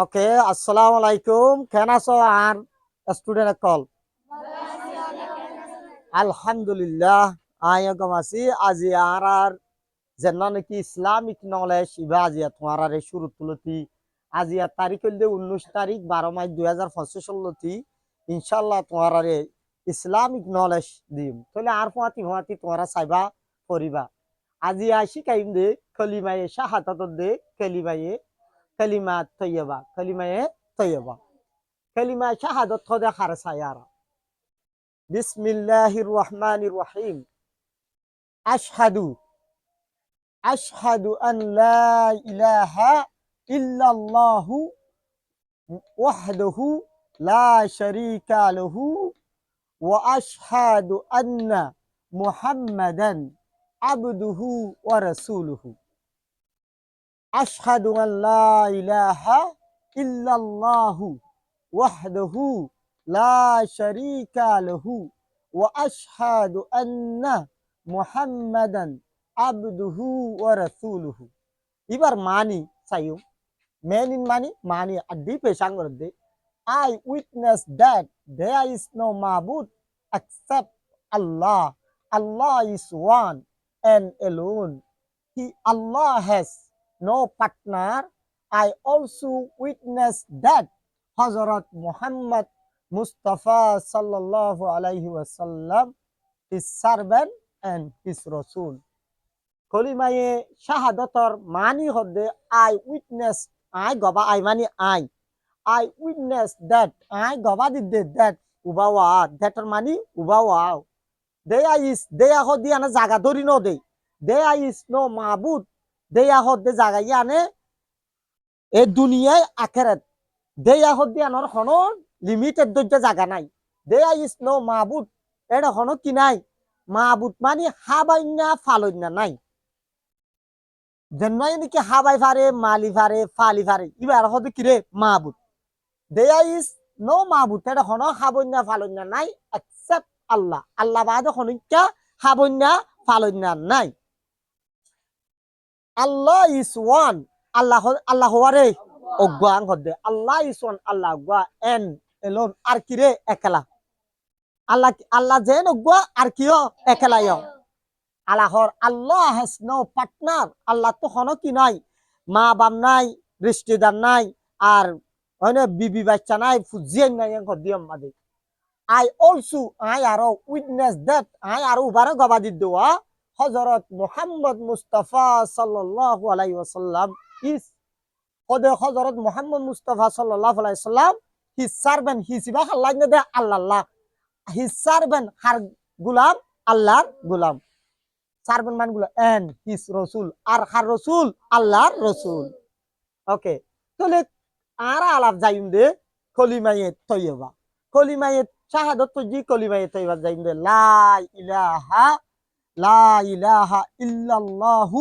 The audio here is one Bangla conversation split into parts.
ওকে, আসসালামু আলাইকুম। কেন আছো আর স্টুডেন্ট কল? আলহামদুলিল্লাহ, আইগম আছি। আজি আর যেন নাকি ইসলামিক নলেজ ইবা আজি তোমার আর শুরু তুলতি। আজি তারিখ হইলে 19 তারিখ 12 মাস 2025 ইনশাল্লাহ তোমার আর ইসলামিক নলেজ দিম। তাহলে আর ফুয়াতি তোমরা চাইবা পড়িবা। আজি শিখাইম দে কলিমায়ে শাহাদাত দে কলিমায়ে কালিমা তৈয়বা কালিমায়ে তৈয়বা কালিমা শাহাদাত খোদা খারসা ইয়ারা। বিসমিল্লাহির রহমানির রহিম। আশহাদু আশহাদু আন লা ইলাহা ইল্লাল্লাহু ওয়াহদাহু লা শারীকা লাহু ওয়া আশহাদু আন্না মুহাম্মাদান আবদুহু ওয়া রাসূলুহু। আশহাদু আন লা ইলাহা ইল্লাল্লাহু ওয়াহদাহু লা শারীকা লাহু ওয়া আশহাদু আন্না মুহাম্মাদান আবদুহু ওয়া রাসূলুহু। এবার মানি চাইও মেনিন মানি আদি পেশাং করতে। I witness that there is no ma'bud except Allah. Allah is one and alone. Allah has no partner. I also witness that Hazrat Muhammad Mustafa sallallahu alaihi wasallam his servant and his Rasul. কলিমায়ে শাহাদাতর মানি হদে আই উইটনেস। আই গবা আই মানি আই উইটনেস দ্যাট। আই গবা দিদে দ্যাট উবাওয়া দ্যাটর মানি উবাওয়াও। দেয়া ইস দেয়া হদি আনা জাগা ধরি ন দে। দেয়া ইস নো মাবুদ। দেয়া হদে জাগা ইয়ানে এ দুনিয়ায় আখেরাত। দেয়া হদি আনার হনো লিমিটেড দজ্জ জাগা নাই। দেয়া ইস নো মাবুদ। এটা হনো কি নাই? মাবুদ মানি হাবাইন্না ফালইন্না নাই। জন্মাই নাকি হাবাই ফারে মালি ফারে ফালি ফারে ইবার হতে কিরে মাহবুদ। দেয়া ইজ নো মাহবুদ। এটা হনো হাবন্যা ফালন্যা নাই এক্সেপ্ট আল্লাহ। আল্লাহ বাদে হনিকা হাবন্যা ফালন্যা নাই। আল্লাহ ইজ ওয়ান। আল্লাহ আল্লাহ হওয়ারে অজ্ঞান হদে। আল্লাহ ইজ ওয়ান আল্লাহ অজ্ঞা এন এলোন আর কিরে একলা। আল্লাহ আল্লাহ যেন অজ্ঞা আর কিও একলাই। আল্লাহর আল্লাহ হ্যাজ নো পার্টনার। আল্লাহ তো হনো কি নাই? মা বাপ নাই, রিশতেদার নাই, আর হয় বিবি বাচ্চা নাই, ফুজিয়ান নাই দিয়ম মাদে। আই অলসো আই আরো উইটনেস দ্যাট আই আরো উবারে গবাদি দেওয়া হযরত মুহাম্মদ মুস্তাফা সাল্লাল্লাহু আলাইহি ওয়াসাল্লাম ইজ কদে হযরত মুহাম্মদ মুস্তাফা সাল্লাল্লাহু আলাইহি ওয়াসাল্লাম হিজ সার্ভেন্ট হিসিবা আল্লাহ দে আল্লাহ হিজ সার্ভেন্ট হার গোলাম আল্লাহর গোলাম। সার্বন মানগুলো এন হিস রসুল আর হার রসুল আল্লাহর রসুল। ওকে, তাহলে আর আলাপ যাইম দে কলিমায়ে তৈয়বা। কলিমায়ে শাহাদাত জি কলিমায়ে তৈয়বা যাইম দে লা ইলাহা ইল্লাল্লাহু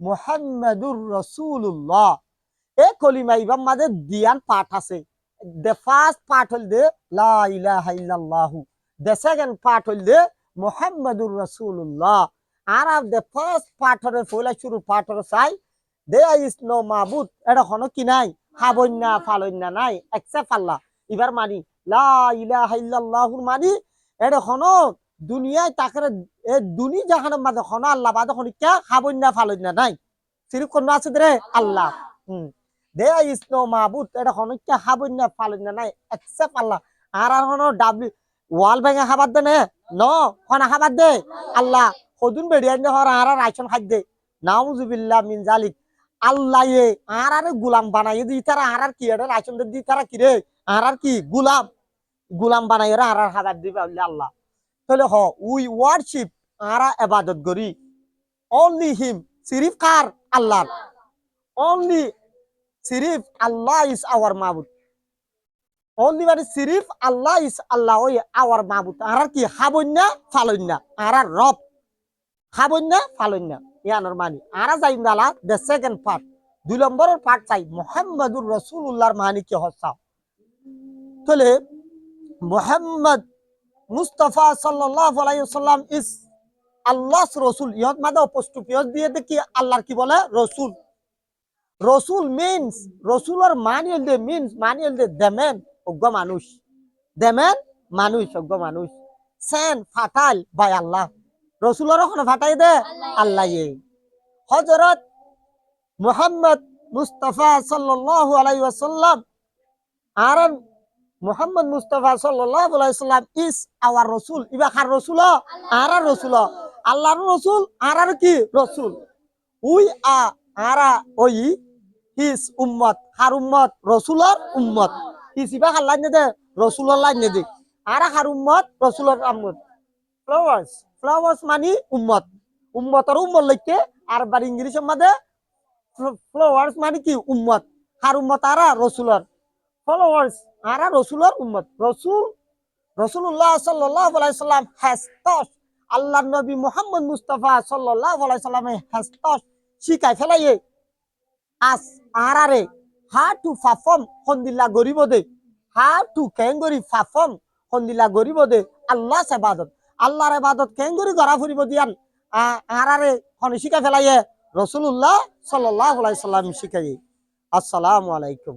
মুহাম্মাদুর রাসূলুল্লাহ। এ কলিমা ইবাম মাঝে দিয়ান পাঠ আছে। দ্য ফার্স্ট পার্ট হইল দে লা ইলাহা ইল্লাল্লাহু। দ্য সেকেন্ড পার্ট হইল দে মুহাম্মাদুর রাসূলুল্লাহ। আর দ্য ফার্স্ট পার্ট হরে ফয়লা শুরু পার্ট হরে চাই দেয়ার ইজ নো মাবুদ। এটা হনো কি নাই? হাবন্যা ফালন্যা নাই এক্সেপ্ট আল্লাহ। এবার মানি লা ইলাহা ইল্লাল্লাহুর মানি এটা হনো দুনিয়ায় তাকে এ দুনি জাহানের মাঝে হনো আল্লাহ বাদে হনিকা হাবন্যা ফালন্যা নাই। সিরিফ কোন আছে রে আল্লাহ। There is no মাবুদ। এটা হনিকা হাবন্যা ফালন্যা নাই এক্সেপ্ট আল্লাহ। আর হনো ডাব্লিউ ওয়াল ভেঙে খাবার দে ন হনা খাবার দে আল্লাহ। সদুন বেড়িয়ান হর আর রাইছন খাদ্যে নাউজুবিল্লাহ মিন জালিক। আল্লাহ এ আর গুলাম বানাই দি তারা আর কি এটা রাইছন দি তারা কি রে আর কি গুলাম গুলাম বানাই আর খাবার দিবে আল্লাহ। তাহলে হ উই ওয়ারশিপ আর ইবাদত করি অনলি হিম। সিরিফ কার? আল্লাহ। অনলি সিরিফ আল্লাহ ইজ আওয়ার মাবুদ। অনলি মানে সিরিফ আল্লাহ ইজ আল্লাহ ওই আওয়ার মাবুদ। আর কি হাবন্যা ফালন্যা আর রব হাবন্যা ফালন্যা ইয়ানোর মানি। আর যাইম দালা দ্য সেকেন্ড পার্ট 2 নম্বরের পার্ট চাই মুহাম্মাদুর রাসূলুল্লাহর মানি কি হসাও। তাহলে মুহাম্মদ মুস্তাফা সাল্লাল্লাহু আলাইহি ওয়াসাল্লাম ইজ আল্লাহর রাসূল। ইহত মাদে অপোস্ট্রোফিয়াস দিয়ে দেখি আল্লাহর কি বলে রসুল। রসুল মিন্স রসুলের মানি হল দে দেমেন অজ্ঞ মানুষ, দেমেন মানুষ অজ্ঞ মানুষ, সেন ফাটাল বাই আল্লাহ, রসুলের ওখানে ফাটাই দে আল্লাহ। হযরত মুহাম্মদ মুস্তাফা সাল্লাল্লাহু আলাইহি ওয়াসাল্লাম, আর মুহাম্মদ মুস্তাফা সাল্লাল্লাহু আলাইহি ওয়াসাল্লাম ইজ আওয়ার রাসূল। ইবা কার রাসূল? আর রাসূল, আল্লাহর রাসূল। আর কি রাসূল? উই আরা ওই হিজ উম্মত, হার উম্মত রাসূলের উম্মত। হিসিবা হাল্লা দে রাসূলের লাইন দে, আর হার উম্মত রাসূলের উম্মত। ফ্লাওয়ার্স, ফ্লাওয়ার্স মানে উম্মত, উম্মতের উম্মত লিখতে। আর বার ইংলিশের মধ্যে ফ্লাওয়ার্স মানে কি উম্মত, হার উম্মত আর রাসূলের ফলোয়ার্স, আর রাসূলের উম্মত। রাসূলুল্লাহ সাল্লাল্লাহু আলাইহি সাল্লাম হ্যাজ টট, আল্লাহর নবী মুহাম্মদ মুস্তাফা সাল্লাল্লাহু আলাইহি সাল্লাম হ্যাজ টট, শিখাই ফেলাইয়ে আস আরারে how to perform হন্দিল্লা গরিব দে, how to কেঙ্গরি perform হন্দিল্লা গরিব দে আল্লাহ ইবাদত, আল্লাহর ইবাদত কেঙ্গরি করা ফুরিব দিয়ান আরারে হন শিখাই ফেলাইয়ে রাসূলুল্লাহ সাল্লাল্লাহু আলাইহি সাল্লাম শিখাই। আসসালামু আলাইকুম।